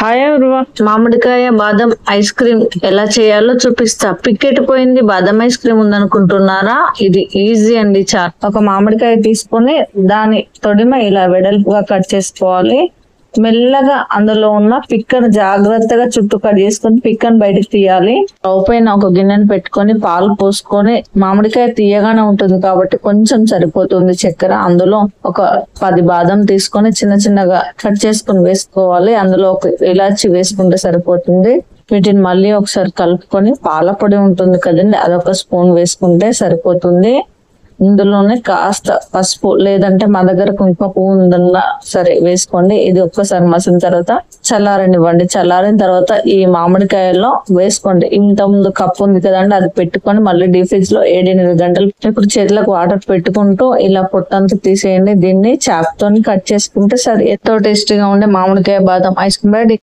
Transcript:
Hi everyone, మామిడికాయ బాదం ice cream ఎలా చేయాలో చూపిస్తా. పికెట్ పోయింది, బాదం ఐస్ క్రీమ్ ఉందనుకుంటున్నారా? ఇది ఈజీ అండి. ఒక మామిడికాయ తీసుకొని దాని తొడిమ ఇలా వెడల్పుగా కట్ చేసుకోవాలి. మెల్లగా అందులో ఉన్న పిక్కను జాగ్రత్తగా చుట్టూ కట్ చేసుకొని పిక్కను బయటకు తీయాలి. స్టవ్ పైన ఒక గిన్నెను పెట్టుకొని పాలు పోసుకొని, మామిడికాయ తీయగానే ఉంటుంది కాబట్టి కొంచెం సరిపోతుంది చక్కెర. అందులో ఒక 10 బాదం తీసుకొని చిన్న చిన్నగా కట్ చేసుకొని వేసుకోవాలి. అందులో ఒక ఇలాచి వేసుకుంటే సరిపోతుంది. వీటిని మళ్ళీ ఒకసారి కలుపుకొని, పాల పొడి ఉంటుంది కదండి, అదొక స్పూన్ వేసుకుంటే సరిపోతుంది. ఇందులోనే కాస్త పసుపు లేదంటే మా దగ్గర కుంకుమ పువ్వు ఉందన్నా సరే వేసుకోండి. ఇది ఒక్కసారి మసిన తర్వాత చల్లారనివ్వండి. చల్లారిన తర్వాత ఈ మామిడికాయల్లో వేసుకోండి. ఇంత ముందు కప్పు ఉంది కదండి, అది పెట్టుకొని మళ్ళీ డీప్ ఫ్రిడ్జ్ లో 7-8 గంటలు ఇప్పుడు చేతులకు వాటర్ పెట్టుకుంటూ ఇలా పొట్టంతా తీసేయండి. దీన్ని చాక్ తోని కట్ చేసుకుంటే సరే ఎంతో టేస్టీగా ఉండే మామిడికాయ బాదం ఐస్ క్రీమ్ రెడీ.